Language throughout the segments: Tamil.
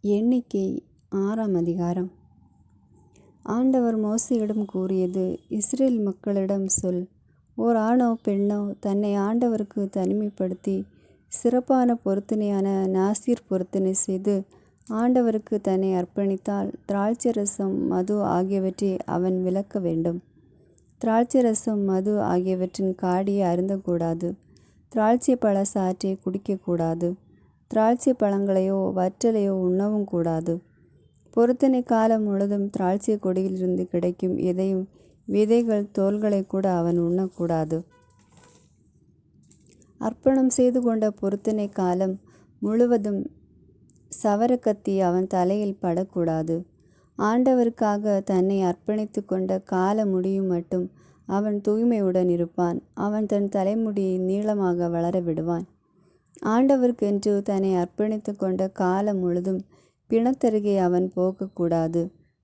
எண்ணிக்கை 6ஆம் அதிகாரம். ஆண்டவர் மோசேயிடம் கூறியது: இஸ்ரேல் மக்களிடம் சொல், ஓர் ஆணோ பெண்ணோ தன்னை ஆண்டவருக்கு தனிமைப்படுத்தி சிறப்பான பொருத்தனையான நாசீர் பொருத்தனை செய்து ஆண்டவருக்கு தன்னை அர்ப்பணித்தால் திராட்சைரசம், மது ஆகியவற்றை அவன் விலக்க வேண்டும். திராட்சைரசம், மது ஆகியவற்றின் காடியை அருந்தக்கூடாது. திராட்சை பழ சாற்றை குடிக்கக்கூடாது. திராட்சை பழங்களையோ வற்றலையோ உண்ணவும் கூடாது. பொருத்தனை காலம் முழுதும் திராட்சை கொடியிலிருந்து கிடைக்கும் எதையும், விதைகள், தோல்களை கூட அவன் உண்ணக்கூடாது. அர்ப்பணம் செய்து கொண்ட பொருத்தனை காலம் முழுவதும் சவரக்கத்தி அவன் தலையில் படக்கூடாது. ஆண்டவருக்காக தன்னை அர்ப்பணித்து கொண்ட கால முடியும் மட்டும் அவன் தூய்மையுடன் இருப்பான். அவன் தன் தலைமுடியை நீளமாக வளர விடுவான். ஆண்டவருக்கென்று தன்னை அர்ப்பணித்து கொண்ட காலம் முழுதும் பிணத்தருகே அவன் போகக்கூடாது.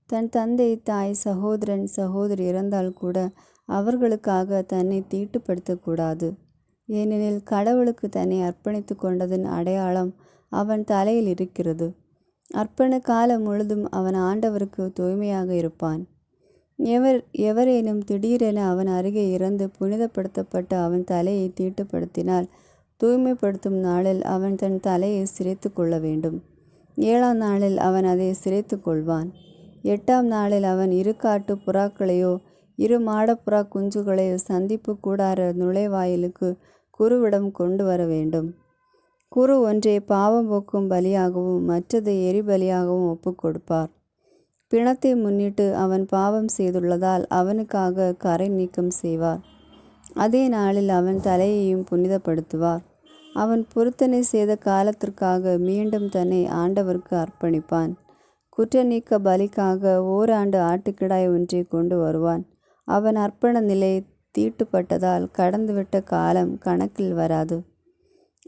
தன் தந்தை, தாய், சகோதரன், சகோதரி இறந்தால் கூட அவர்களுக்காக தன்னை தீட்டுப்படுத்தக்கூடாது. ஏனெனில் கடவுளுக்கு தன்னை அர்ப்பணித்து கொண்டதன் அடையாளம் அவன் தலையில் இருக்கிறது. அர்ப்பண காலம் முழுதும் அவன் ஆண்டவருக்கு தூய்மையாக இருப்பான். எவரேனும் திடீரென அவன் அருகே இறந்து புனிதப்படுத்தப்பட்டு அவன் தலையை தீட்டுப்படுத்தினால் தூய்மைப்படுத்தும் நாளில் அவன் தன் தலையை சிரைத்து கொள்ள வேண்டும். 7ஆம் நாளில் அவன் அதை சிரைத்து கொள்வான். 8ஆம் நாளில் அவன் 2 காட்டு புறாக்களையோ 2 மாடப்புறா குஞ்சுகளையோ சந்திப்பு கூடார நுழைவாயிலுக்கு குருவிடம் கொண்டு வர வேண்டும். குரு ஒன்றை பாவம் போக்கும் பலியாகவும் மற்றதை எரிபலியாகவும் ஒப்புக் கொடுப்பார். பிணத்தை முன்னிட்டு அவன் பாவம் செய்துள்ளதால் அவனுக்காக கறை நீக்கம் செய்வார். அதே நாளில் அவன் தலையையும் புனிதப்படுத்துவார். அவன் பொருத்தனை செய்த காலத்திற்காக மீண்டும் தன்னை ஆண்டவருக்கு அர்ப்பணிப்பான். குற்ற நீக்க பலிக்காக ஓராண்டு ஆட்டுக்கிடாய் ஒன்றை கொண்டு வருவான். அவன் அர்ப்பண நிலை தீட்டுப்பட்டதால் கடந்துவிட்ட காலம் கணக்கில் வராது.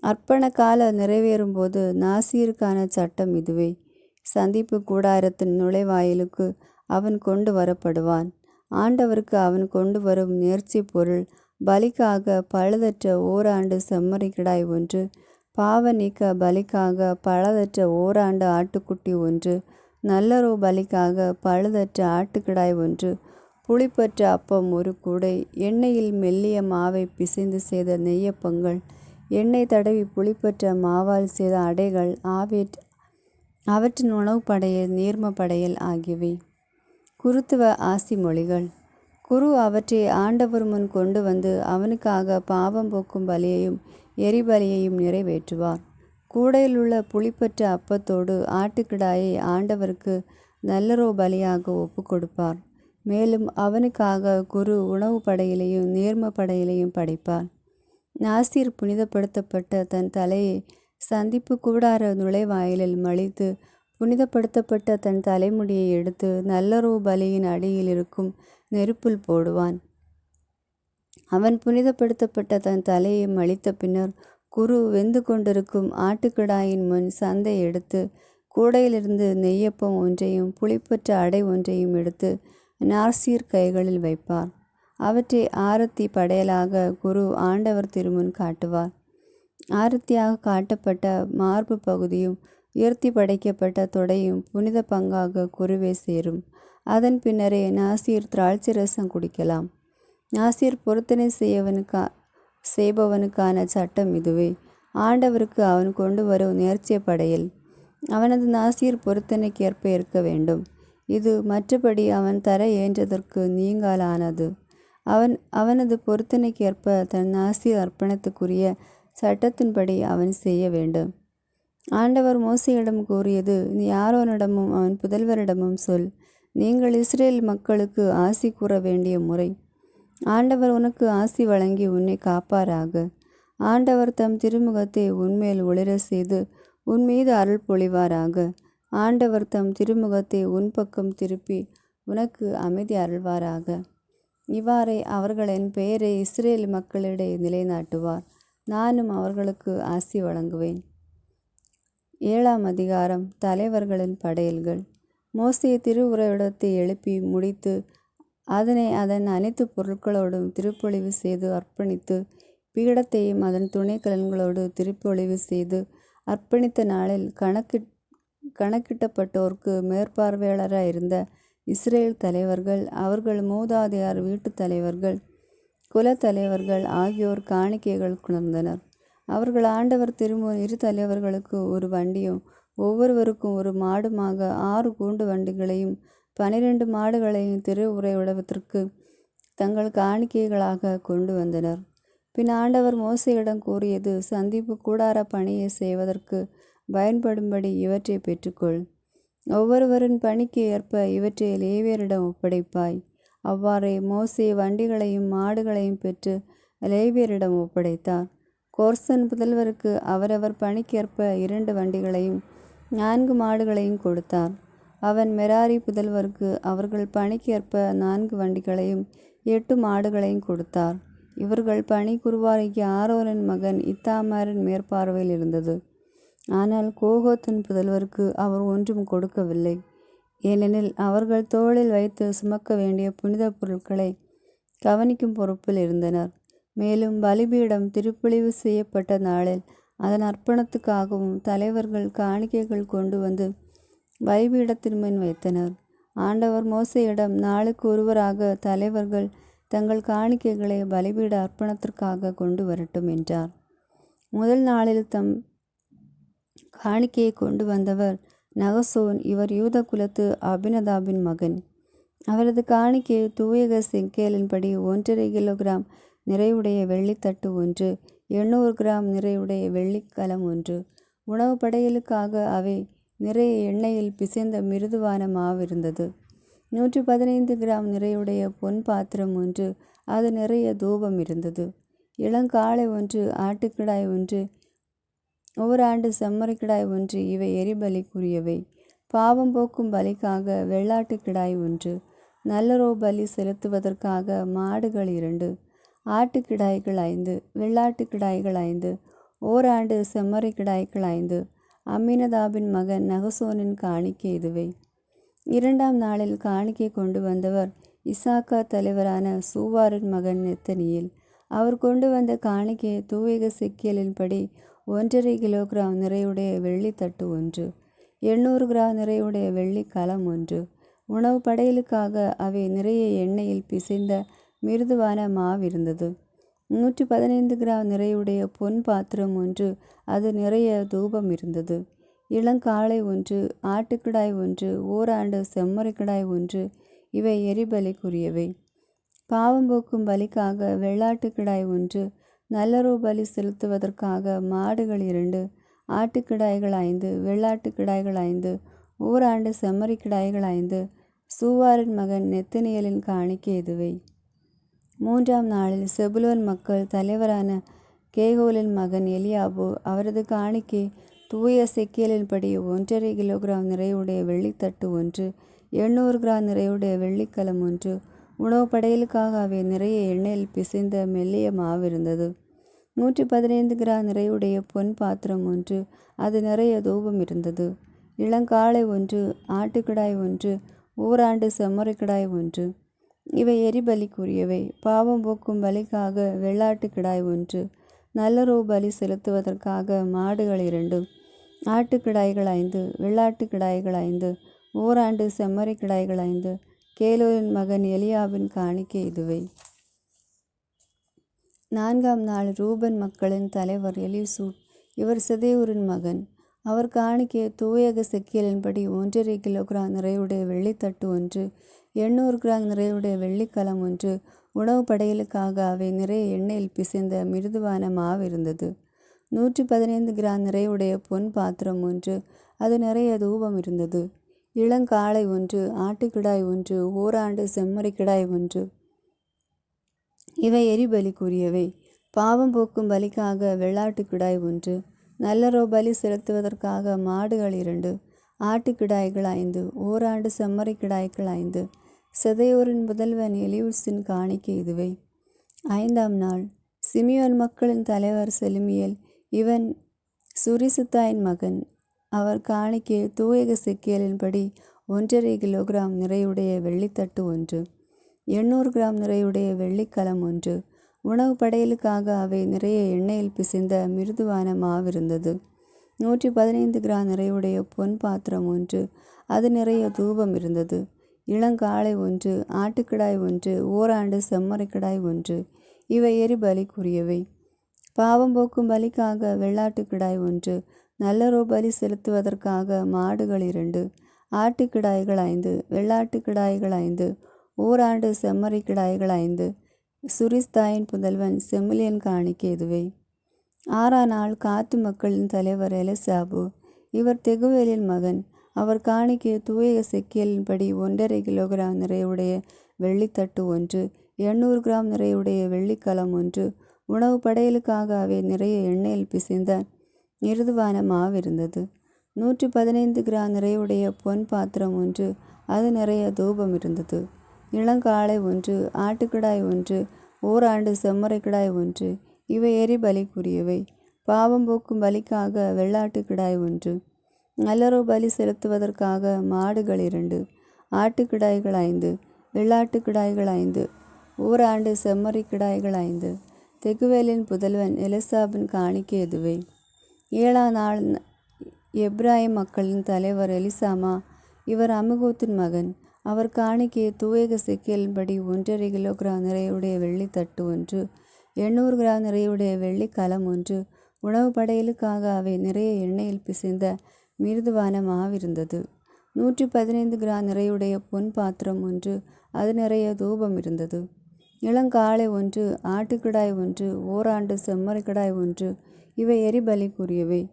அர்ப்பண கால நிறைவேறும்போது நாசீருக்கான சட்டம் இதுவே: சந்திப்பு கூடாரத்தின் நுழைவாயிலுக்கு அவன் கொண்டு வரப்படுவான். ஆண்டவருக்கு அவன் கொண்டு வரும் நேர்ச்சி பொருள் பலிக்காக பழுதற்ற ஓராண்டு செம்மறிக்கிடாய் ஒன்று, பாவ நீக்க பலிக்காக பழுதற்ற ஓராண்டு ஆட்டுக்குட்டி ஒன்று, நல்லறோ பலிக்காக பழுதற்ற ஆட்டுக்கிடாய் ஒன்று, புளிப்பற்ற அப்பம் 1 கூடை, எண்ணெயில் மெல்லிய மாவை பிசைந்து செய்த நெய்யப்பங்கள், எண்ணெய் தடவி புளிப்பற்ற மாவால் செய்த அடைகள், அவற்றின் உணவு படையல், நீர்ம படையல் ஆகியவை. குருத்துவ ஆசி மொழிகள். குரு அவற்றை ஆண்டவர் முன் கொண்டு வந்து அவனுக்காக பாவம் போக்கும் பலியையும் எரிபலியையும் நிறைவேற்றுவார். கூடையில் உள்ள புளிப்பற்ற அப்பத்தோடு ஆட்டுக்கிடாயை ஆண்டவருக்கு நல்லறோ பலியாக ஒப்பு கொடுப்பார். மேலும் அவனுக்காக குரு உணவு படையிலையும் நீர்ம படையிலையும் படைப்பார். நாசீர் புனிதப்படுத்தப்பட்ட தன் தலையை சந்திப்பு கூடார நுழைவாயிலில் மழித்து புனிதப்படுத்தப்பட்ட தன் தலைமுடியை எடுத்து நல்லறோ பலியின் அடியில் இருக்கும் நெருப்பில் போடுவான். அவன் புனிதப்படுத்தப்பட்ட தன் தலையை மழித்த பின்னர் குரு வெந்து கொண்டிருக்கும் ஆட்டுக்கிடாயின் முன் சந்தை எடுத்து கூடையிலிருந்து நெய்யப்பம் ஒன்றையும் புளிப்பற்ற அடை ஒன்றையும் எடுத்து நாசீர் கைகளில் வைப்பார். அவற்றை ஆரத்தி படையலாக குரு ஆண்டவர் திருமுன் காட்டுவார். ஆரத்தியாக காட்டப்பட்ட மார்பு பகுதியும் உயர்த்தி படைக்கப்பட்ட தொடையும் புனித பங்காக குருவே சேரும். அதன் பின்னரே நாசீர் திராட்சை ரசம் குடிக்கலாம். நாசீர் பொருத்தனை செய்பவனுக்கான சட்டம் இதுவே: ஆண்டவருக்கு அவன் கொண்டு வரும் நேர்ச்சை படையல் அவனது நாசீர் பொருத்தனைக்கேற்ப இருக்க வேண்டும். இது மற்றபடி அவன் தர இயன்றதற்கு நீங்காலானது. அவனது பொருத்தனைக்கேற்ப தன் நாசீர் அர்ப்பணத்துக்குரிய சட்டத்தின்படி அவன் செய்ய வேண்டும். ஆண்டவர் மோசேயிடம் கூறியது: நீ ஆரோனிடமும் அவன் புதல்வரிடமும் சொல், நீங்கள் இஸ்ரேல் மக்களுக்கு ஆசி கூற வேண்டிய முறை: ஆண்டவர் உனக்கு ஆசி வழங்கி உன்னை காப்பாராக. ஆண்டவர் தம் திருமுகத்தை உன்மேல் ஒளிர செய்து உன்மீது அருள் பொழிவாராக. ஆண்டவர் தம் திருமுகத்தை உன் பக்கம் திருப்பி உனக்கு அமைதி அருள்வாராக. இவ்வாறே அவர்கள் என் பெயரை இஸ்ரேல் மக்களிடையே நிலைநாட்டுவார். நானும் அவர்களுக்கு ஆசி வழங்குவேன். 7ஆம் அதிகாரம். தலைவர்களின் படையல்கள். மோசே திருவுறைவிடத்தை எழுப்பி முடித்து அதனை அதன் அனைத்து பொருட்களோடும் திருப்பொழிவு செய்து அர்ப்பணித்து பீடத்தையும் அதன் துணைக்கலன்களோடு திருப்பொழிவு செய்து அர்ப்பணித்த நாளில் கணக்கிட்டப்பட்டோருக்கு மேற்பார்வையாளராயிருந்த இஸ்ரேல் தலைவர்கள், அவர்கள் மூதாதையார் வீட்டு தலைவர்கள், குலத்தலைவர்கள் ஆகியோர் காணிக்கைகள் கொணர்ந்தனர். அவர்கள் ஆண்டவர் திருமுன் இரு தலைவர்களுக்கு ஒரு வண்டியும் ஒவ்வொருவருக்கும் ஒரு மாடுமாக 6 கூண்டு வண்டிகளையும் 12 மாடுகளையும் திரு உறைவிடத்திற்கு தங்கள் காணிக்கைகளாக கொண்டு வந்தனர். பின் ஆண்டவர் மோசேயிடம் கூறியது, சந்திப்பு கூடார பணியை செய்வதற்கு பயன்படும்படி இவற்றை பெற்றுக்கொள். ஒவ்வொருவரின் பணிக்கு ஏற்ப இவற்றை லேவியரிடம் ஒப்படைப்பாய். அவ்வாறே மோசே வண்டிகளையும் மாடுகளையும் பெற்று லேவியரிடம் ஒப்படைத்தார். கோர்சன் புதல்வருக்கு அவரவர் பணிக்கேற்ப 2 வண்டிகளையும் 4 மாடுகளையும் கொடுத்தார். அவன் மெராரி புதல்வருக்கு அவர்கள் பணிக்கேற்ப 4 வண்டிகளையும் 8 மாடுகளையும் கொடுத்தார். இவர்கள் பணி குருவாகிய ஆரோனின் மகன் இத்தாமாரின் மேற்பார்வையில் இருந்தது. ஆனால் கோகோத்தின் புதல்வருக்கு அவர் ஒன்றும் கொடுக்கவில்லை. ஏனெனில் அவர்கள் தோளில் வைத்து சுமக்க வேண்டிய புனித பொருட்களை கவனிக்கும் பொறுப்பில் இருந்தனர். மேலும் பலிபீடம் திருப்பொழிவு செய்யப்பட்ட நாளில் அதன் அர்ப்பணத்துக்காகவும் தலைவர்கள் காணிக்கைகள் கொண்டு வந்து பலிபீடத்தின் முன் வைத்தனர். ஆண்டவர் மோசேயிடம், நாளுக்கு ஒருவராக தலைவர்கள் தங்கள் காணிக்கைகளை பலிபீட அர்ப்பணத்திற்காக கொண்டு வரட்டும் என்றார். முதல் நாளில் தம் காணிக்கையை கொண்டு வந்தவர் நகசோன். இவர் யூத குலத்து அபினதாபின் மகன். அவரது காணிக்கை தூயக செக்கேலின்படி 1½ கிலோகிராம் நிறையுடைய வெள்ளித்தட்டு 1, 800 கிராம் நிறையுடைய வெள்ளிக்கலம் 1. உணவு படையலுக்காக அவை நிறைய எண்ணெயில் பிசைந்த மிருதுவான மாவிருந்தது. 115 கிராம் நிறையுடைய பொன் பாத்திரம் 1, அது நிறைய தூபம் இருந்தது. இளங்காளை 1, ஆட்டுக்கிடாய் 1, ஓராண்டு செம்மறிக்கிடாய் 1, இவை எரிபலிக்குரியவை. பாவம் போக்கும் பலிக்காக வெள்ளாட்டுக்கிடாய் 1, நல்லரோ பலி செலுத்துவதற்காக மாடுகள் 2, ஆட்டுக்கிடாய்கள் 5, வெள்ளாட்டுக்கிடாய்கள் 5, ஓராண்டு செம்மறிக்கிடாய்கள் 5. அம்மினதாபின் மகன் நகசோனின் காணிக்கை இதுவே. 2ஆம் நாளில் காணிக்கை கொண்டு வந்தவர் இசாக்கார் தலைவரான சூவாரின் மகன் நெத்தனியேல். அவர் கொண்டு வந்த காணிக்கை தூயக செக்கேலின்படி 1½ கிலோகிராம் நிறையுடைய வெள்ளித்தட்டு 1, 800 கிராம் நிறையுடைய வெள்ளிக்கலம் 1. உணவு படையலுக்காக அவை நிறைய எண்ணெயில் பிசைந்த மிருதுவான மாவிருந்தது. 115 கிராம் நிறையுடைய பொன் பாத்திரம் 1, அது நிறைய தூபம் இருந்தது. இளங்காளை 1, ஆட்டுக்கிடாய் 1, ஓராண்டு செம்மறிக்கிடாய் 1, இவை எரிபலிக்குரியவை. பாவம் போக்கும் பலிக்காக வெள்ளாட்டுக்கிடாய் 1, நல்லரோ பலி செலுத்துவதற்காக மாடுகள் 2, ஆட்டுக்கிடாய்கள் 5, வெள்ளாட்டுக்கிடாய்கள் 5, ஓராண்டு செம்மறிக்கிடாய்கள் 5. சூவாரின் மகன் நெத்தனியேலின் காணிக்கை இதுவே. 3ஆம் நாளில் செபுலோன் மக்கள் தலைவரான கேகோலின் மகன் எலியாபு. அவரது காணிக்கை தூய செக்கேலின்படி 1½ கிலோகிராம் நிறையுடைய வெள்ளித்தட்டு 1, 800 கிராம் நிறையுடைய வெள்ளிக்கலம் 1. உணவு படையலுக்காக அவை நிறைய எண்ணெயில் பிசைந்த மெல்லிய மாவிருந்தது. 115 கிராம் நிறையுடைய பொன் பாத்திரம் 1, அது நிறைய தூபம் இருந்தது. இளங்காளை 1, ஆட்டுக்கிடாய் 1, ஓராண்டு செம்மறிக்கிடாய் 1, இவை எரிபலிக்குரியவை. பாவம் போக்கும் பலிக்காக வெள்ளாட்டுக்கிடாய் 1, நல்லரோ பலி செலுத்துவதற்காக மாடுகள் 2, ஆட்டுக்கிடாய்கள் 5, வெள்ளாட்டுக்கிடாய்கள் 5, ஓராண்டு செம்மறிக்கிடாய்கள் 5. கேலோரின் மகன் எலியாபின் காணிக்கை இதுவே. 4ஆம் நாள் ரூபன் மக்களின் தலைவர் எலிசூட். இவர் செதேயூரின் மகன். அவர் காணிக்கை தூயக செக்கேலின்படி 1½ கிலோகிராம் நிறையுடைய வெள்ளித்தட்டு 1, 800 கிராம் நிறையுடைய வெள்ளிக்கலம் 1. உணவு படையலுக்காக அவை நிறைய எண்ணெயில் பிசைந்த மிருதுவான மாவிருந்தது. 115 கிராம் நிறையுடைய பொன் பாத்திரம் 1, அது நிறைய தூபம் இருந்தது. இளங்காளை 1, ஆட்டுக்கிடாய் 1, ஓராண்டு செம்மறிக்கிடாய் 1, இவை எரிபலிக்குரியவை. பாவம் போக்கும் பலிக்காக வெள்ளாட்டுக்கிடாய் 1, நல்லரோ பலி செலுத்துவதற்காக மாடுகள் 2, ஆட்டுக்கிடாய்கள் 5, ஓராண்டு செம்மறிக்கிடாய்கள் 5. செதேயூரின் புதல்வன் எலியூசின் காணிக்கை இதுவே. 5ஆம் நாள் சிமியோன் மக்களின் தலைவர் செலுமியேல். இவன் சுரிசுத்தாயின் மகன். அவர் காணிக்கை தூயக செக்கேலின்படி 1½ கிலோகிராம் நிறையுடைய வெள்ளித்தட்டு 1, 800 கிராம் நிறையுடைய வெள்ளிக்கலம் 1. உணவு படையலுக்காக அவை நிறைய எண்ணெயில் பிசைந்த மிருதுவான மாவிருந்தது. 115 கிராம் நிறையுடைய பொன் பாத்திரம் ஒன்று, அது நிறைய தூபம் இருந்தது. இளங்காளை ஒன்று, ஆட்டுக்கிடாய் ஒன்று, ஓராண்டு செம்மறிக்கிடாய் ஒன்று, இவை எரிபலிக்குரியவை. பாவம் போக்கும் பலிக்காக வெள்ளாட்டுக்கிடாய் ஒன்று, நல்லரோ பலி செலுத்துவதற்காக மாடுகள் 2, ஆட்டுக்கிடாய்கள் 5, வெள்ளாட்டுக்கிடாய்கள் 5, ஓராண்டு செம்மறிக்கிடாய்கள் 5. சுரிஸ்தாயின் புதல்வன் செமிலியன் காணிக்கை இதுவே. 6ஆம் நாள் காத்து மக்களின் தலைவர் எலிசாபு, இவர் தெகுவேலின் மகன். அவர் காணிக்கை தூய செக்கியலின்படி 1½ கிலோகிராம் நிறையுடைய வெள்ளித்தட்டு ஒன்று, 800 கிராம் நிறையுடைய வெள்ளிக்கலம் ஒன்று, உணவு படையலுக்காக அவை நிறைய எண்ணெயில் பிசைந்த மிருதுவான மாவிருந்தது. 115 கிராம் நிறையுடைய பொன் பாத்திரம் ஒன்று, அது நிறைய தூபம் இருந்தது. இளங்காளை ஒன்று, ஆட்டுக்கிடாய் ஒன்று, ஓராண்டு செம்மறிக்கிடாய் ஒன்று, இவை எரிபலிக்குரியவை. பாவம் போக்கும் பலிக்காக வெள்ளாட்டுக்கிடாய் ஒன்று, நல்லரோ பலி செலுத்துவதற்காக மாடுகள் 2, ஆட்டுக்கிடாய்கள் 5, வெள்ளாட்டுக்கிடாய்கள் 5, ஓராண்டு செம்மறிக்கிடாய்கள் 5. தெகுவேலின் புதல்வன் எலிசாபின் காணிக்கை இதுவே. 7ஆம் நாள் எப்ராயிம் மக்களின் தலைவர் எலிசாமா, இவர் அமிகூத்தின் மகன். அவர் காணிக்கை தூய செக்கியலின்படி 1½ கிலோகிராம் நிறையுடைய வெள்ளித்தட்டு ஒன்று, 800 கிராம் நிறையுடைய வெள்ளிக்கலம் ஒன்று, உணவு படையலுக்காக அவை நிறைய எண்ணெயில் பிசைந்த மிருதுவான மாவிருந்தது. 115 கிராம் நிறையுடைய பொன் பாத்திரம் ஒன்று, அது நிறைய தூபம் இருந்தது. இளங்காளை ஒன்று, ஆட்டுக்கிடாய் ஒன்று, ஓராண்டு செம்மறிக்கிடாய் ஒன்று, இவை எரிபலிக்குரியவை.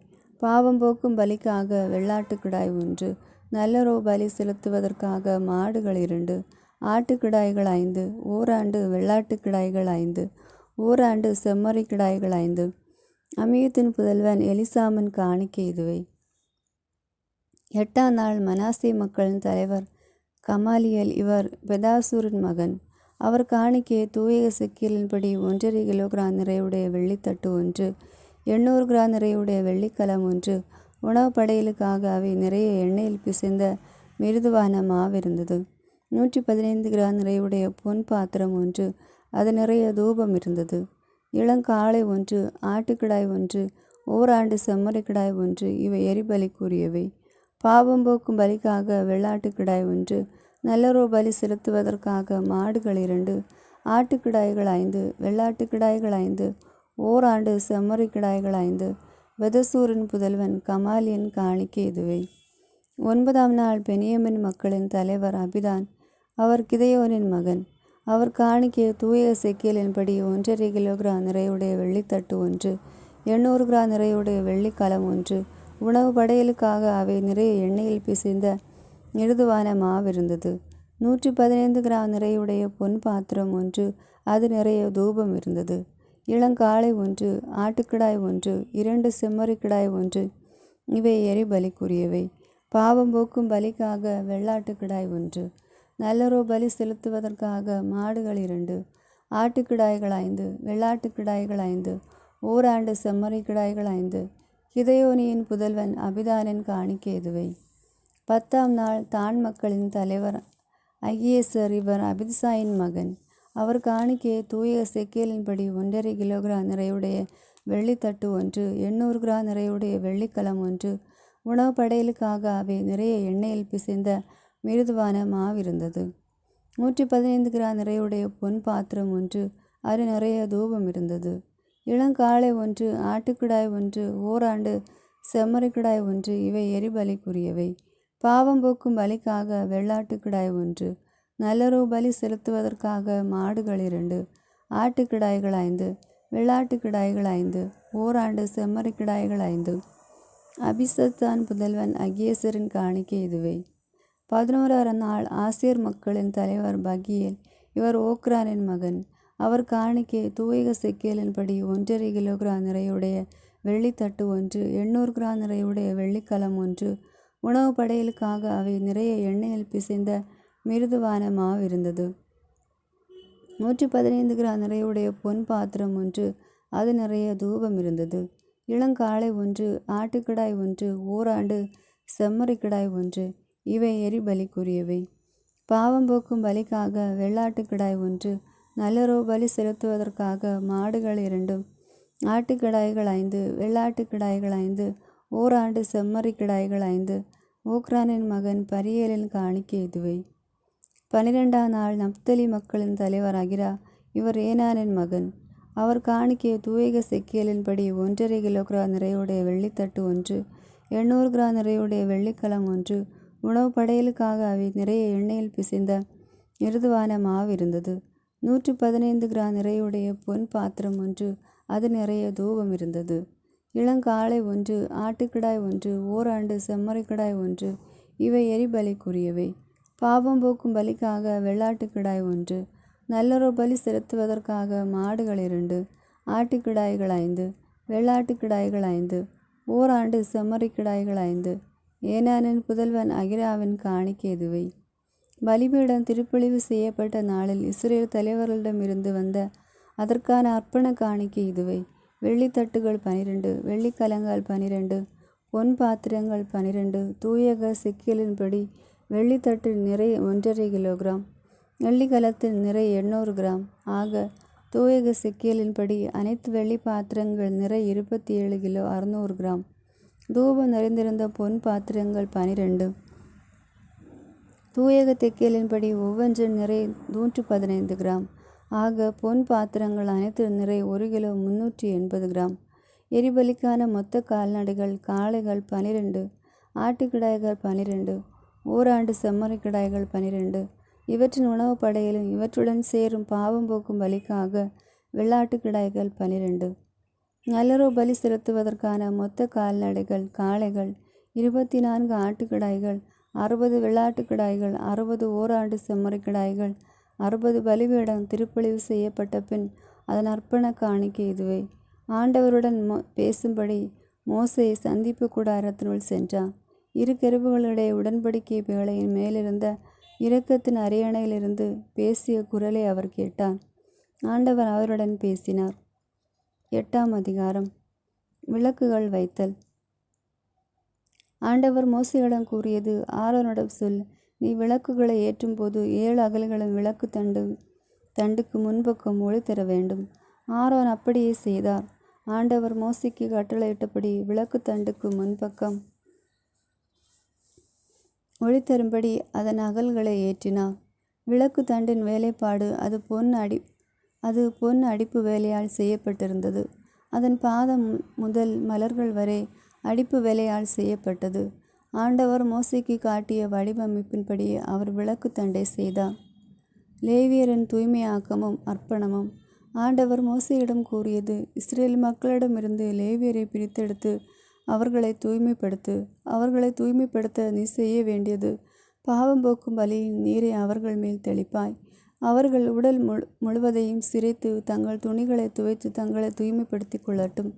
பாவம் போக்கும் பலிக்காக வெள்ளாட்டுக்கிடாய் ஒன்று, நல்லரோ பலி செலுத்துவதற்காக மாடுகள் 2, ஆட்டுக்கிடாய்கள் 5, ஓராண்டு வெள்ளாட்டுக்கிடாய்கள் 5, ஓராண்டு செம்மறிக்கிடாய்கள் 5. அமியூத்தின் புதல்வன் எலிசாமின் காணிக்கை இதுவே. 8ஆம் நாள் மனாசே மக்களின் தலைவர் கமாலியல், இவர் பெதாசூரின் மகன். அவர் காணிக்கை தூய செக்கியலின்படி 1½ கிலோகிராம் நிறையுடைய வெள்ளித்தட்டு ஒன்று, 800 கிராம் நிறையுடைய வெள்ளிக்கலம் ஒன்று, உணவு படையலுக்காக அவை நிறைய எண்ணெயில் பிசைந்த மிருதுவான மாவிருந்தது. 115 கிராம் நிறையுடைய பொன் பாத்திரம் ஒன்று, அது நிறைய தூபம் இருந்தது. இளங்காளை ஒன்று, ஆட்டுக்கிடாய் ஒன்று, ஓராண்டு செம்மறிக்கிடாய் ஒன்று, இவை எரிபலிக்குரியவை. பாவம் போக்கும் பலிக்காக வெள்ளாட்டுக்கிடாய் ஒன்று, நல்லரோ பலி செலுத்துவதற்காக மாடுகள் 2, ஆட்டுக்கிடாய்கள் 5, வெள்ளாட்டுக்கிடாய்கள் 5, ஓராண்டு செம்மறிக்கிடாய்கள் 5. பெதசூரின் புதல்வன் கமாலியன் காணிக்கை இதுவே. 9ஆம் நாள் பெனியமின் மக்களின் தலைவர் அபிதான், அவர் கிதையோனின் மகன். அவர் காணிக்கை தூய செக்கியலின்படி 1½ கிலோகிராம் நிறையுடைய வெள்ளித்தட்டு ஒன்று, 800 கிராம் நிறையுடைய வெள்ளிக்கலம் ஒன்று, உணவு படையலுக்காக அவை நிறைய எண்ணெயில் பிசைந்த மிருதுவான மாவிருந்தது. 115 கிராம் நிறையுடைய பொன் பாத்திரம் ஒன்று, அது நிறைய தூபம் இருந்தது. இளங்காளை ஒன்று, ஆட்டுக்கிடாய் ஒன்று, 2 செம்மறிக்கிடாய் ஒன்று, இவை எரிபலிக்குரியவை. பாவம் போக்கும் பலிக்காக வெள்ளாட்டுக்கிடாய் ஒன்று, நல்லரோ பலி செலுத்துவதற்காக மாடுகள் 2, ஆட்டுக்கிடாய்கள் 5, வெள்ளாட்டுக்கிடாய்கள் 5, ஓராண்டு செம்மறிக்கிடாய்கள் 5. கிதையோனியின் புதல்வன் அபிதானின் காணிக்கை இதுவே. 10ஆம் நாள் தான் மக்களின் தலைவர் அகியேசர், இவர் அபித்சாயின் மகன். அவர் காணிக்கை தூய செக்கியலின்படி 1½ கிலோகிராம் நிறையுடைய வெள்ளித்தட்டு ஒன்று, 800 கிராம் நிறையுடைய வெள்ளிக்கலம் ஒன்று, உணவு படையலுக்காக அவை நிறைய எண்ணெயில் பிசைந்த மிருதுவான மாவிருந்தது. 115 கிராம் நிறையுடைய பொன் பாத்திரம் ஒன்று, அது நிறைய தூபம் இருந்தது. இளங்காளை ஒன்று, ஆட்டுக்கிடாய் ஒன்று, ஓராண்டு செம்மறிக்கிடாய் ஒன்று, இவை எரிபலிக்குரியவை. பாவம் போக்கும் பலிக்காக வெள்ளாட்டுக்கிடாய் ஒன்று, நல்லரோ பலி செலுத்துவதற்காக மாடுகள் 2, ஆட்டுக்கிடாய்கள் 5, வெள்ளாட்டுக்கிடாய்கள் 5, ஓராண்டு செம்மறிக்கிடாய்கள் 5. அபிசத்தான் புதல்வன் அகியேசரின் காணிக்கை இதுவே. 11ஆம் நாள் ஆசேர் மக்களின் தலைவர் பகியேல், இவர் ஓக்ரானின் மகன். அவர் காணிக்கை தூய செக்கியலின்படி 1½ கிலோகிராம் நிறையுடைய வெள்ளித்தட்டு ஒன்று, 800 கிராம் நிறையுடைய வெள்ளிக்கலம் ஒன்று, உணவு படையலுக்காக அவை நிறைய எண்ணெயில் பிசைந்த மிருதுவான மாவிருந்தது. 115 கிராம் நிறையுடைய பொன் பாத்திரம் ஒன்று, அது நிறைய தூபம் இருந்தது. இளங்காளை ஒன்று, ஆட்டுக்கிடாய் ஒன்று, ஓராண்டு செம்மறிக்கிடாய் ஒன்று, இவை எரிபலிக்குரியவை. பாவம் போக்கும் பலிக்காக வெள்ளாட்டுக்கிடாய் ஒன்று, நல்லரோ பலி செலுத்துவதற்காக மாடுகள் 2, ஆட்டுக்கிடாய்கள் 5, வெள்ளாட்டுக்கிடாய்கள் 5, ஓராண்டு செம்மறிக்கிடாய்கள் 5. ஓக்ரானின் மகன் பரியேலின் காணிக்கை இதுவே. 12ஆம் நாள் நப்தலி மக்களின் தலைவர் அகிரா, இவர் ஏனானின் மகன். அவர் காணிக்கை தூயக செக்கியலின்படி 1½ கிலோகிராம் நிறையுடைய வெள்ளித்தட்டு 1, 800 கிராம் நிறையுடைய வெள்ளிக்கலம் 1, உணவு படையலுக்காக அவை நிறைய எண்ணெயில் பிசைந்த மிருதுவான மாவு இருந்தது. 115 கிராம் நிறையுடைய பொன் பாத்திரம் 1, அது நிறைய தூபம் இருந்தது. இளங்காளை 1, ஆட்டுக்கிடாய் 1, ஓராண்டு செம்மறிக்கிடாய் 1, இவை எரிபலிக்குரியவை. பாவம் போக்கும் பலிக்காக வெள்ளாட்டுக்கிடாய் 1, நல்லொரு பலி செலுத்துவதற்காக மாடுகள் 2, ஆட்டுக்கிடாய்கள் 5, வெள்ளாட்டுக்கிடாய்கள் 5, ஓராண்டு செம்மறிக்கிடாய்கள் 5. ஏனானின் புதல்வன் அகிராவின் காணிக்கை இதுவே. பலிபீடம் திருப்பொழிவு செய்யப்பட்ட நாளில் இஸ்ரேல் தலைவர்களிடமிருந்து வந்த அதற்கான அர்ப்பண காணிக்கை இதுவே. வெள்ளித்தட்டுகள் 12, வெள்ளிக்கலங்கள் 12, பொன் பாத்திரங்கள் 12, தூயக செக்கியலின்படி வெள்ளித்தட்டின் நிறை 1½ கிலோகிராம், வெள்ளிக்கலத்தின் நிறை 800 கிராம். ஆக தூயக செக்கியலின்படி அனைத்து வெள்ளி பாத்திரங்கள் நிறை 27 கிலோ 600 கிராம். தூபம் நிறைந்திருந்த பொன் பாத்திரங்கள் 12. தூயக தெக்கியலின்படி ஒவ்வொன்றின் நிறை 115 கிராம். ஆக பொன் பாத்திரங்கள் அனைத்து நிறை 1 கிலோ 380 கிராம். எரிபலிக்கான மொத்த கால்நடைகள் காளைகள் 12, ஆட்டுக்கிடாய்கள் 12, ஓராண்டு செம்மறிக்கிடாய்கள் 12. இவற்றின் உணவு படையிலும் இவற்றுடன் சேரும் பாவம் போக்கும் பலிக்காக வெள்ளாட்டுக்கிடாய்கள் 12. நல்லொரு பலி செலுத்துவதற்கான மொத்த கால்நடைகள் காளைகள் 24 ஆட்டுக்கிடாய்கள், 60 வெள்ளாட்டுக்கிடாய்கள், 60 ஓராண்டு செம்மறிக்கிடாய்கள், 60 பலிபீடம் திருப்பொழிவு செய்யப்பட்ட பின் அதன் அர்ப்பண காணிக்கை இதுவே. ஆண்டவருடன் பேசும்படி மோசே சந்திப்பு கூடாரத்தினுள் சென்றான். 2 கெருபுகளுடைய உடன்படிக்கை பேழையின் மேலிருந்த இரக்கத்தின் அரியணையிலிருந்து பேசிய குரலை அவர் கேட்டார். ஆண்டவர் அவருடன் பேசினார். 8ஆம் அதிகாரம். விளக்குகள் வைத்தல். ஆண்டவர் மோசேயிடம் கூறியது, ஆரோனிடம் சொல், நீ விளக்குகளை ஏற்றும்போது 7 அகல்களும் விளக்கு தண்டுக்கு முன்பக்கம் ஒளி தர வேண்டும். ஆரோன் அப்படியே செய்தார். ஆண்டவர் மோசேக்கு கட்டளையிட்டபடி விளக்கு தண்டுக்கு முன்பக்கம் ஒளி தரும்படி அதன் அகல்களை ஏற்றினார். விளக்கு தண்டின் வேலைப்பாடு அது பொன் அடிப்பு வேலையால் செய்யப்பட்டிருந்தது. அதன் பாதம் முதல் மலர்கள் வரை அடிப்பு வேலையால் செய்யப்பட்டது. ஆண்டவர் மோசேக்கு காட்டிய வடிவமைப்பின்படி அவர் விளக்கு தண்டை செய்தார். லேவியரின் தூய்மையாக்கமும் அர்ப்பணமும். ஆண்டவர் மோசேயிடம் கூறியது, இஸ்ரேல் மக்களிடமிருந்து லேவியரை பிரித்தெடுத்து அவர்களை தூய்மைப்படுத்து. அவர்களை தூய்மைப்படுத்த நீ செய்ய வேண்டியது, பாவம் போக்கும் பலியின் நீரை அவர்கள் மேல் தெளிப்பாய். அவர்கள் உடல் முழுவதையும் சிரைத்து தங்கள் துணிகளை துவைத்து தங்களை தூய்மைப்படுத்தி கொள்ளட்டும்.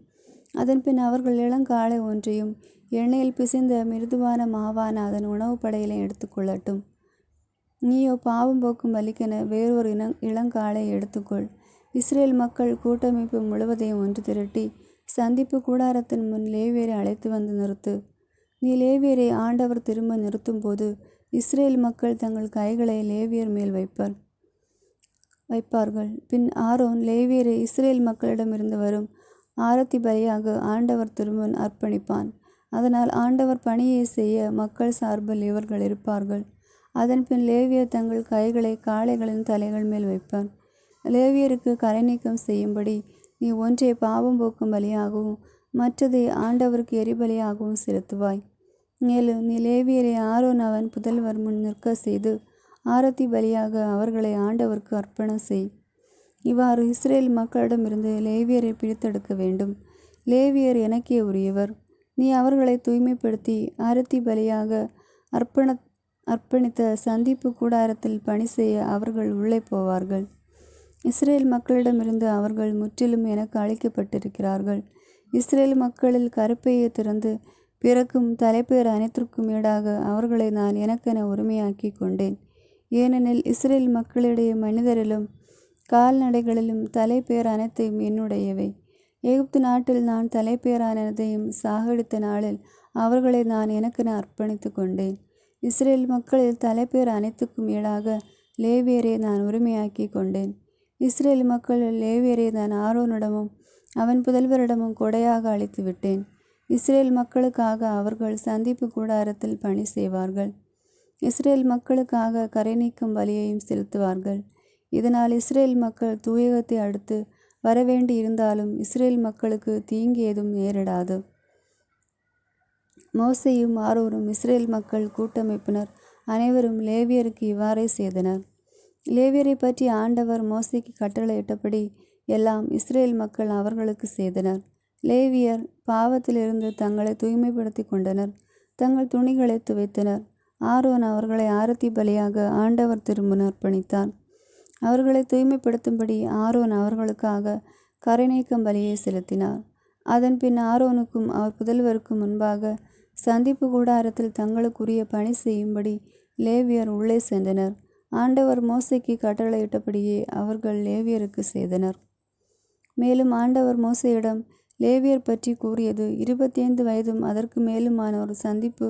அதன்பின் அவர்கள் இளங்காளை ஒன்றையும் எண்ணெயில் பிசைந்த மிருதுவான மாவான அதன் உணவு படையிலை எடுத்துக்கொள்ளட்டும். நீயோ பாவம் போக்கும் பலிக்கென வேறொரு இளங்காளை எடுத்துக்கொள். இஸ்ரேல் மக்கள் கூட்டமைப்பு முழுவதையும் ஒன்று திரட்டி சந்திப்பு கூடாரத்தின் முன் லேவியரை அழைத்து வந்து நிறுத்து. நீ லேவியரை ஆண்டவர் திரும்ப நிறுத்தும் போது இஸ்ரேல் மக்கள் தங்கள் கைகளை லேவியர் மேல் வைப்பார்கள். பின் ஆரோன் லேவியரை இஸ்ரேல் மக்களிடமிருந்து வரும் ஆரத்தி பலியாக ஆண்டவர் திருமுன் அர்ப்பணிப்பான். அதனால் ஆண்டவர் பணியை செய்ய மக்கள் சார்பில் இவர்கள் இருப்பார்கள். அதன்பின் லேவியர் தங்கள் கைகளை காளைகளின் தலைகள் மேல் வைப்பார். லேவியருக்கு கரை நீக்கம் செய்யும்படி நீ ஒன்றை பாவம் போக்கும் பலியாகவும் மற்றதை ஆண்டவருக்கு எரிபலியாகவும் செலுத்துவாய். மேலும் நீ லேவியரை ஆரோன் அவன் புதல்வர் முன் நிற்க செய்து ஆரத்தி பலியாக அவர்களை ஆண்டவருக்கு அர்ப்பணம் செய். இவ்வாறு இஸ்ரேல் மக்களிடமிருந்து லேவியரை பிரித்தெடுக்க வேண்டும். லேவியர் எனக்கே உரியவர். நீ அவர்களை தூய்மைப்படுத்தி ஆரத்தி பலியாக அர்ப்பணித்த சந்திப்பு கூடாரத்தில் பணி செய்ய அவர்கள் உள்ளே போவார்கள். இஸ்ரேல் மக்களிடமிருந்து அவர்கள் முற்றிலும் எனக்கு அளிக்கப்பட்டிருக்கிறார்கள். இஸ்ரேல் மக்களில் கருப்பையை திறந்து பிறக்கும் தலைப்பேர் அனைத்திற்கும் ஈடாக அவர்களை நான் எனக்கென உரிமையாக்கி கொண்டேன். ஏனெனில் இஸ்ரேல் மக்களிடையே மனிதரிலும் கால்நடைகளிலும் தலைப்பேர் அனைத்தையும் என்னுடையவை. எகிப்து நாட்டில் நான் தலைப்பேரானதையும் சாகடித்த நாளில் அவர்களை நான் எனக்கென அர்ப்பணித்து கொண்டேன். இஸ்ரேல் மக்களில் தலைப்பேர் அனைத்துக்கும் ஈடாக லேவியரை நான் உரிமையாக்கி கொண்டேன். இஸ்ரேல் மக்களில் லேவியரை நான் ஆரோனிடமும் அவன் புதல்வரிடமும் கொடையாக அளித்து விட்டேன். இஸ்ரேல் மக்களுக்காக அவர்கள் சந்திப்பு கூடாரத்தில் பணி செய்வார்கள். இஸ்ரேல் மக்களுக்காக கரைநீக்கும் பலியையும் செலுத்துவார்கள். இதனால் இஸ்ரேல் மக்கள் தூயகத்தை அடுத்து வரவேண்டி இருந்தாலும் இஸ்ரேல் மக்களுக்கு தீங்கு ஏதும் நேரிடாது. மோசேயும் ஆரோனும் இஸ்ரேல் மக்கள் கூட்டமைப்பினர் அனைவரும் லேவியருக்கு இவ்வாறே செய்தனர். லேவியரை பற்றி ஆண்டவர் மோசேக்கு கட்டளையிட்டபடி எல்லாம் இஸ்ரேல் மக்கள் அவர்களுக்கு செய்தனர். லேவியர் பாவத்திலிருந்து தங்களை தூய்மைப்படுத்தி கொண்டனர். தங்கள் துணிகளை துவைத்தனர். ஆரோன் அவர்களை ஆரத்தி பலியாக ஆண்டவர் திருமுன் அர்ப்பணித்தார். அவர்களை தூய்மைப்படுத்தும்படி ஆரோன் அவர்களுக்காக கரைநீக்கம் பலியை செலுத்தினார். அதன் பின் ஆரோனுக்கும் அவர் புதல்வருக்கும் முன்பாக சந்திப்பு கூடாரத்தில் தங்களுக்குரிய பணி செய்யும்படி லேவியர் உள்ளே சென்றனர். ஆண்டவர் மோசேக்கு கட்டளையிட்டபடியே அவர்கள் லேவியருக்கு செய்தனர். மேலும் ஆண்டவர் மோசேயிடம் லேவியர் பற்றி கூறியது, 25 வயதும் அதற்கு மேலுமானோர் சந்திப்பு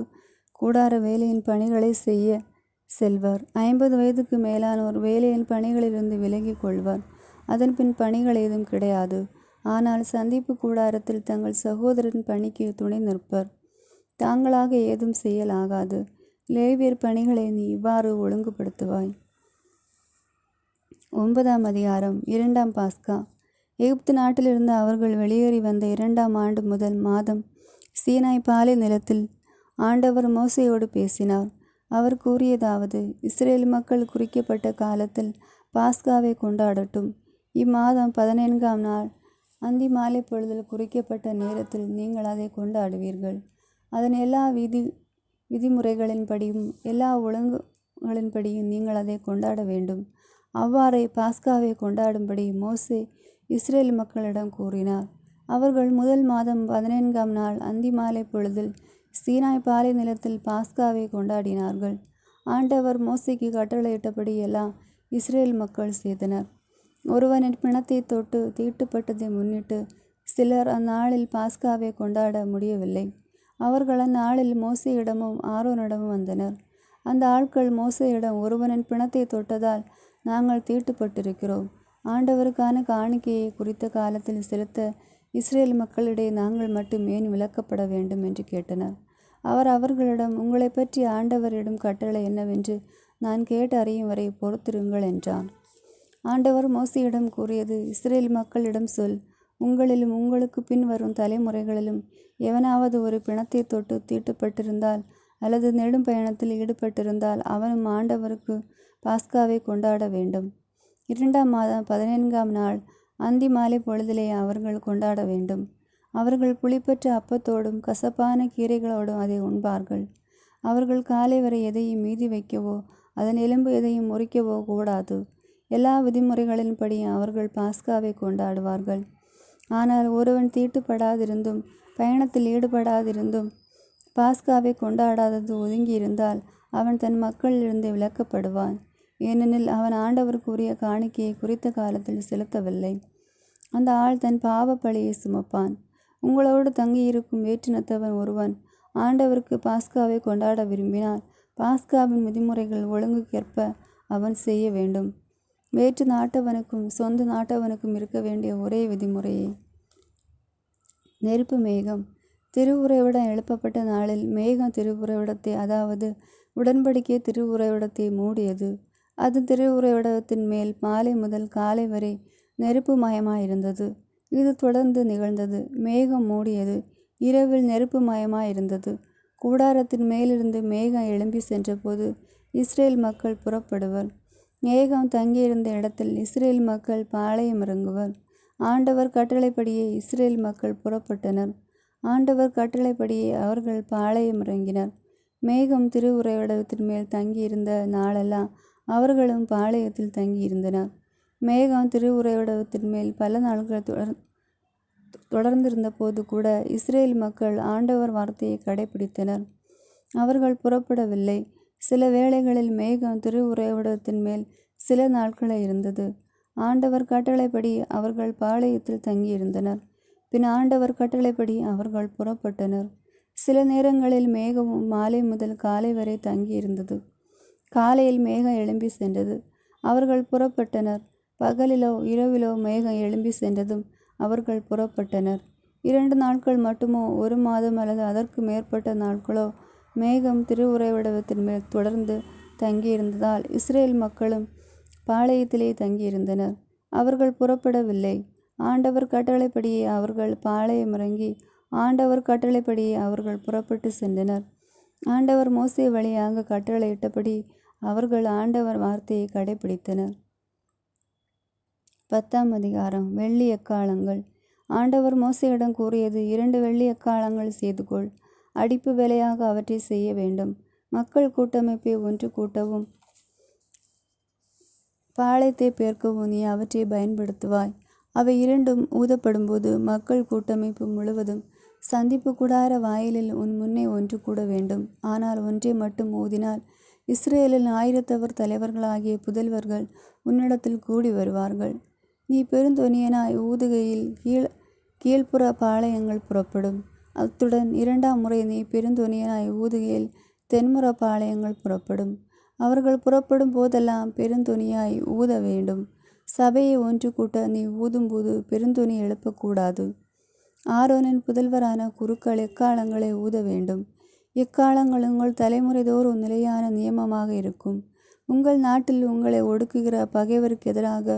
கூடார வேலையின் பணிகளை செய்ய செல்வர். 50 வயதுக்கு மேலானோர் வேலையின் பணிகளிலிருந்து விலகிக் கொள்வர். அதன்பின் பணிகள் ஏதும் கிடையாது. ஆனால் சந்திப்பு கூடாரத்தில் தங்கள் சகோதரன் பணிக்கு துணை நிற்பர். தாங்களாக ஏதும் செய்யலாகாது. லேவியர் பணிகளை நீ இவ்வாறு ஒழுங்குபடுத்துவாய். 9ஆம் அதிகாரம். 2ஆம் பாஸ்கா. எகிப்து நாட்டிலிருந்து அவர்கள் வெளியேறி வந்த 2ஆம் ஆண்டு முதல் மாதம் சீனாய் பாலை நிலத்தில் ஆண்டவர் மோசேயோடு பேசினார். அவர் கூறியதாவது, இஸ்ரேல் மக்கள் குறிக்கப்பட்ட காலத்தில் பாஸ்காவை கொண்டாடட்டும். இம்மாதம் 14ஆம் நாள் அந்தி மாலை பொழுதில் குறிக்கப்பட்ட நேரத்தில் நீங்கள் அதை கொண்டாடுவீர்கள். அதன் எல்லா விதிமுறைகளின்படியும் எல்லா ஒழுங்குகளின்படியும் நீங்கள் அதை கொண்டாட வேண்டும். அவ்வாறே பாஸ்காவை கொண்டாடும்படி மோசே இஸ்ரேல் மக்களிடம் கூறினார். அவர்கள் முதல் மாதம் 14ஆம் நாள் அந்தி மாலை பொழுதில் சீனாய் பாலை நிலத்தில் பாஸ்காவை கொண்டாடினார்கள். ஆண்டவர் மோசேக்கு கட்டளையிட்டபடி எல்லாம் இஸ்ரேல் மக்கள் செய்தனர். ஒருவனின் பிணத்தை தொட்டு தீட்டுப்பட்டதை முன்னிட்டு சிலர் அந்நாளில் பாஸ்காவை கொண்டாட முடியவில்லை. அவர்கள் அந்நாளில் மோசேயிடமும் ஆரோனிடமும் வந்தனர். அந்த ஆட்கள் மோசேயிடம், ஒருவனின் பிணத்தை தொட்டதால் நாங்கள் தீட்டுப்பட்டிருக்கிறோம். ஆண்டவருக்கான காணிக்கையை குறித்த காலத்தில் செலுத்த இஸ்ரேல் மக்களிடையே நாங்கள் மட்டும் ஏன் விலக்கப்பட வேண்டும் என்று கேட்டனர். அவர் அவர்களிடம், உங்களை பற்றி ஆண்டவரிடம் கட்டளை என்னவென்று நான் கேட்டு அறியும் வரை பொறுத்திருங்கள் என்றார். ஆண்டவர் மோசேயிடம் கூறியது, இஸ்ரேல் மக்களிடம் சொல், உங்களிலும் உங்களுக்கு பின் வரும் தலைமுறைகளிலும் எவனாவது ஒரு பிணத்தை தொட்டு தீட்டுப்பட்டிருந்தால் அல்லது நெடும் பயணத்தில் ஈடுபட்டிருந்தால் அவனும் ஆண்டவருக்கு பாஸ்காவை கொண்டாட வேண்டும். 2ஆம் மாதம் 14ஆம் நாள் அந்தி மாலை பொழுதிலே அவர்கள் கொண்டாட வேண்டும். அவர்கள் புளிப்பற்ற அப்பத்தோடும் கசப்பான கீரைகளோடும் அதை உண்பார்கள். அவர்கள் காலை வரை எதையும் மீதி வைக்கவோ அதன் எலும்பு எதையும் முறிக்கவோ கூடாது. எல்லா விதிமுறைகளின்படி அவர்கள் பாஸ்காவை கொண்டாடுவார்கள். ஆனால் ஒருவன் தீட்டுப்படாதிருந்தும் பயணத்தில் ஈடுபடாதிருந்தும் பாஸ்காவை கொண்டாடாதது ஒதுங்கியிருந்தால் அவன் தன் மக்களிலிருந்து விலக்கப்படுவான். ஏனெனில் அவன் ஆண்டவருக்கு உரிய காணிக்கையை குறித்த காலத்தில் செலுத்தவில்லை. அந்த ஆள் தன் பாவ பழியை சுமப்பான். உங்களோடு தங்கியிருக்கும் வேற்றினத்தவன் ஒருவன் ஆண்டவருக்கு பாஸ்காவை கொண்டாட விரும்பினால் பாஸ்காவின் விதிமுறைகள் ஒழுங்குக்கேற்ப அவன் செய்ய வேண்டும். வேற்று நாட்டவனுக்கும் சொந்த நாட்டவனுக்கும் இருக்க வேண்டிய ஒரே விதிமுறையே. நெருப்பு மேகம். திருவுறைவிடம் எழுப்பப்பட்ட நாளில் மேகம் திருவுறைவிடத்தை, அதாவது உடன்படிக்கை திருவுறைவிடத்தை மூடியது. அது திருவுறைவிடத்தின் மேல் மாலை முதல் காலை வரை நெருப்பு மயமாயிருந்தது. இது தொடர்ந்து நிகழ்ந்தது. மேகம் மூடியது. இரவில் நெருப்பு மயமாயிருந்தது. கூடாரத்தின் மேலிருந்து மேகம் எழும்பி சென்றபோது இஸ்ரேல் மக்கள் புறப்படுவர். மேகம் தங்கியிருந்த இடத்தில் இஸ்ரேல் மக்கள் பாளையம் இறங்குவர். ஆண்டவர் கட்டளைப்படியே இஸ்ரேல் மக்கள் புறப்பட்டனர். ஆண்டவர் கட்டளைப்படியே அவர்கள் பாளையம் இறங்கினர். மேகம் திருவுறைவிடத்தின் மேல் தங்கியிருந்த நாளெல்லாம் அவர்களும் பாளையத்தில் தங்கியிருந்தனர். மேகம் திருவுறைவிடத்தின் மேல் பல நாட்கள் தொடர்ந்திருந்த போது கூட இஸ்ரேல் மக்கள் ஆண்டவர் வார்த்தையை கடைபிடித்தனர். அவர்கள் புறப்படவில்லை. சில வேளைகளில் மேகம் திருவுறைவிடத்தின் மேல் சில நாட்களே இருந்தது. ஆண்டவர் கட்டளைப்படி அவர்கள் பாளையத்தில் தங்கியிருந்தனர். பின் ஆண்டவர் கட்டளைப்படி அவர்கள் புறப்பட்டனர். சில நேரங்களில் மேகமும் மாலை முதல் காலை வரை தங்கியிருந்தது. காலையில் மேகம் எழும்பி சென்றது. அவர்கள் புறப்பட்டனர். பகலிலோ இரவிலோ மேகம் எழும்பி சென்றதும் அவர்கள் புறப்பட்டனர். 2 நாட்கள் மட்டுமோ 1 மாதம் அல்லது அதற்கு மேற்பட்ட நாட்களோ மேகம் திருவுறைவிடத்தின் மேல் தொடர்ந்து தங்கியிருந்ததால் இஸ்ரேல் மக்களும் பாளையத்திலே தங்கியிருந்தனர். அவர்கள் புறப்படவில்லை. ஆண்டவர் கட்டளைப்படியே அவர்கள் பாளையமிறங்கி ஆண்டவர் கட்டளைப்படியே அவர்கள் புறப்பட்டு சென்றனர். ஆண்டவர் மோசே வழியாக கட்டளையிட்டபடி அவர்கள் ஆண்டவர் வார்த்தையை கடைபிடித்தனர். 10ஆம் அதிகாரம். வெள்ளி எக்காளங்கள். ஆண்டவர் மோசேயிடம் கூறியது, 2 வெள்ளி எக்காளங்கள் செய்துகொள். அடிப்பு வேலையாக அவற்றை செய்ய வேண்டும். மக்கள் கூட்டமைப்பை ஒன்று கூட்டவும் பாளையத்தை பெயர்க்கவும் நீ அவற்றை பயன்படுத்துவாய். அவை 2ம் ஊதப்படும்போது மக்கள் கூட்டமைப்பு முழுவதும் சந்திப்பு கூடார வாயிலில் உன் முன்னே ஒன்று கூட வேண்டும். ஆனால் ஒன்றை மட்டும் ஊதினால் இஸ்ரேலில் 1000 தலைவர்களாகிய புதல்வர்கள் உன்னிடத்தில் கூடி வருவார்கள். நீ பெருந்தொனியனாய் ஊதுகையில் கீழ்ப்புற பாளையங்கள் புறப்படும். அத்துடன் 2ஆம் முறை நீ பெருந்தொனியனாய் ஊதுகையில் தென்முற பாளையங்கள் புறப்படும். அவர்கள் புறப்படும் போதெல்லாம் பெருந்தொனியாய் ஊத வேண்டும். சபையை ஒன்று கூட்ட நீ ஊதும்போது பெருந்தொனி எழுப்பக்கூடாது. ஆரோனின் புதல்வரான குருக்கள் எக்காலங்களை ஊத வேண்டும். எக்காலங்கள் உங்கள் தலைமுறை தோறும் நிலையான நியமமாக இருக்கும். உங்கள் நாட்டில் உங்களை ஒடுக்குகிற பகைவருக்கு எதிராக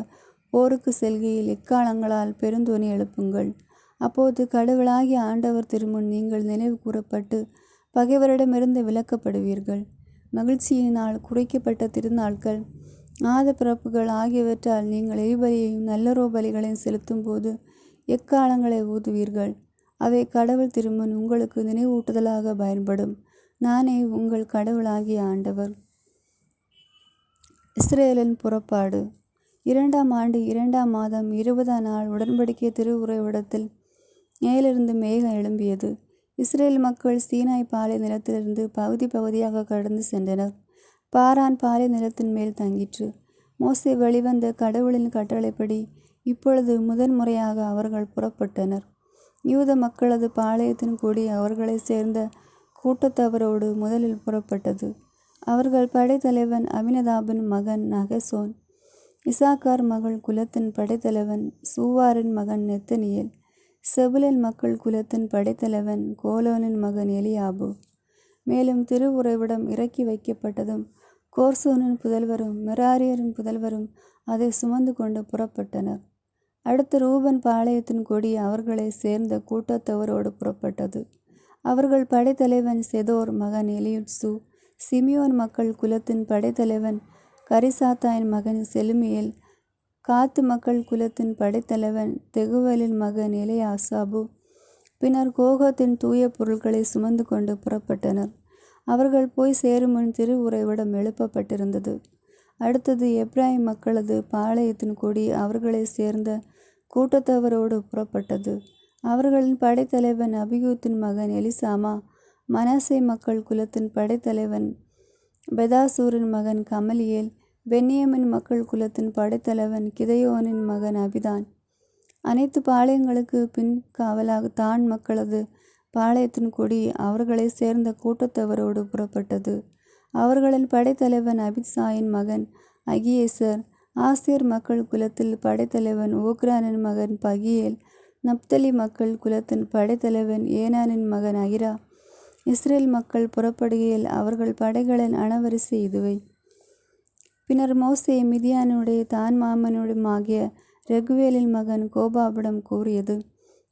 போருக்கு செல்கையில் எக்காலங்களால் பெருந்தொனி எழுப்புங்கள். அப்போது கடவுளாகிய ஆண்டவர் திருமுன் நீங்கள் நினைவு கூறப்பட்டு பகைவரிடமிருந்து விலக்கப்படுவீர்கள். மகிழ்ச்சியினால் குறைக்கப்பட்ட திருநாட்கள், ஆத பிறப்புகள் ஆகியவற்றால் நீங்கள் எரிபலியையும் நல்லரோ பலிகளையும் செலுத்தும் போது எக்காலங்களை ஊதுவீர்கள். அவை கடவுள் திருமுன் உங்களுக்கு நினைவூட்டுதலாக பயன்படும். நானே உங்கள் கடவுளாகிய ஆண்டவர். இஸ்ரேலின் புறப்பாடு. 2ஆம் ஆண்டு 2ஆம் மாதம் 20ஆம் நாள் உடன்படிக்கை திருவுறைவிடத்தில் மேலிருந்து மேகம் எழும்பியது. இஸ்ரேல் மக்கள் சீனாய் பாலை நிலத்திலிருந்து பகுதி பகுதியாக கடந்து சென்றனர். பாரான் பாலை நிலத்தின் மேல் தங்கிற்று. மோசே வெளிவந்த கடவுளின் கட்டளைப்படி இப்பொழுது முதன்முறையாக அவர்கள் புறப்பட்டனர். யூத மக்களது பாளையத்தின் கொடி அவர்களை சேர்ந்த கூட்டத்தவரோடு முதலில் புறப்பட்டது. அவர்கள் படைத்தலைவன் அபினதாபின் மகன் நகசோன், இசாக்கார் மகள் குலத்தின் படைத்தலைவன் சூவாரின் மகன் நெத்தனியேல், செபுலன் மக்கள் குலத்தின் படைத்தலைவன் கோலோனின் மகன் எலியாபு. மேலும் திருவுறைவிடம் இறக்கி வைக்கப்பட்டதும் கோர்சோனின் புதல்வரும் மெராரியரின் புதல்வரும் அதை சுமந்து கொண்டு புறப்பட்டனர். அடுத்து ரூபன் பாளையத்தின் கொடி அவர்களை சேர்ந்த கூட்டத்தவரோடு புறப்பட்டது. அவர்கள் படைத்தலைவன் செதோர் மகன் எலியுட்சு, சிமியோன் மக்கள் குலத்தின் படைத்தலைவன் கரிசாத்தாயின் மகன் செலுமியேல், காத்து மக்கள் குலத்தின் படைத்தலைவன் தெகுவலின் மகன் எலியாசாபு. பின்னர் கோகத்தின் தூய பொருட்களை சுமந்து கொண்டு புறப்பட்டனர். அவர்கள் போய் சேரும் முன் திருவுறைவிடம் எழுப்பப்பட்டிருந்தது. அடுத்தது எப்ராயிம் மக்களது பாளையத்தின் கொடி அவர்களை சேர்ந்த கூட்டத்தவரோடு புறப்பட்டது. அவர்களின் படைத்தலைவன் அபியூத்தின் மகன் எலிசாமா, மனாசே மக்கள் குலத்தின் படைத்தலைவன் பெதாசூரின் மகன் கமலியேல், பென்யமின் மக்கள் குலத்தின் படைத்தலைவன் கிதையோனின் மகன் அபிதான். அனைத்து பாளையங்களுக்கு பின் காவலாக தான் மக்களது பாளையத்தின் கொடி அவர்களை சேர்ந்த கூட்டத்தவரோடு புறப்பட்டது. அவர்களின் படைத்தலைவன் அபித்சாயின் மகன் அகியேசர், ஆசேர் மக்கள் குலத்தில் படைத்தலைவன் ஓக்ரானின் மகன் பகியேல், நப்தலி மக்கள் குலத்தின் படைத்தலைவன் ஏனானின் மகன் அகிரா. இஸ்ரேல் மக்கள் புறப்படுகையில் அவர்கள் படைகளின் அணவரிசை இதுவை. பின்னர் மோசே மிதியானுடைய தான் மாமனுடையமாகிய ரெகுவேலின் மகன் கோபாவிடம் கூறியது,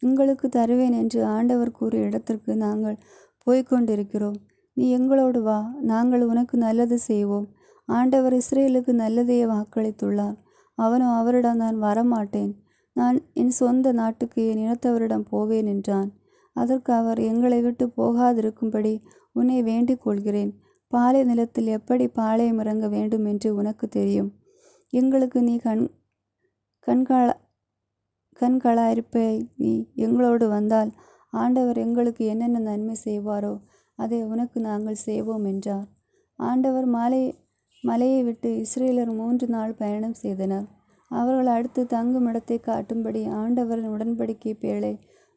உங்களுக்கு தருவேன் என்று ஆண்டவர் கூறிய இடத்திற்கு நாங்கள் போய்கொண்டிருக்கிறோம். நீ எங்களோடு வா, நாங்கள் உனக்கு நல்லது செய்வோம். ஆண்டவர் இஸ்ரேலுக்கு நல்லதையே வாக்களித்துள்ளார். அவனோ அவரிடம் நான் வரமாட்டேன், நான் என் சொந்த நாட்டுக்கு என் இனத்தவரிடம் போவேன் என்றான். அதற்கு அவர், எங்களை விட்டு போகாதிருக்கும்படி உன்னை வேண்டிக் கொள்கிறேன். பாலை நிலத்தில் எப்படி பாளையம் இறங்க வேண்டும் என்று உனக்கு தெரியும். எங்களுக்கு நீ கண்களாயிருப்பாய். நீ எங்களோடு வந்தால் ஆண்டவர் எங்களுக்கு என்னென்ன நன்மை செய்வாரோ அதை உனக்கு நாங்கள் செய்வோம் என்றார். ஆண்டவர் மலையை விட்டு இஸ்ரேலர் 3 நாள் பயணம் செய்தனர். அவர்கள் அடுத்து தங்கும் இடத்தை காட்டும்படி ஆண்டவரின் உடன்படிக்கை பேழை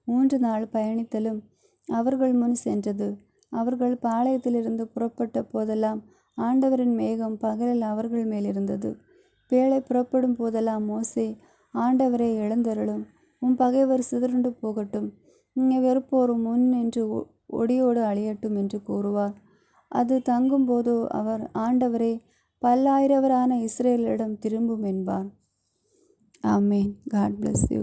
3 நாள் பயணித்தலும் அவர்கள் முன் சென்றது. அவர்கள் பாளையத்திலிருந்து புறப்பட்ட போதெல்லாம் ஆண்டவரின் மேகம் பகலில் அவர்கள் மேலிருந்தது. பேழை புறப்படும் போதெல்லாம் மோசே, ஆண்டவரை எழுந்தருளும், உம் பகைவர் சிதறுண்டு போகட்டும், வெறுப்போர் முன் நின்று ஒடியோடு அழியட்டும் என்று கூறுவார். அது தங்கும்போதோ அவர், ஆண்டவரே, பல்லாயிரவரான இஸ்ரேலிடம் திரும்பும் என்பார். ஆமேன். God bless you.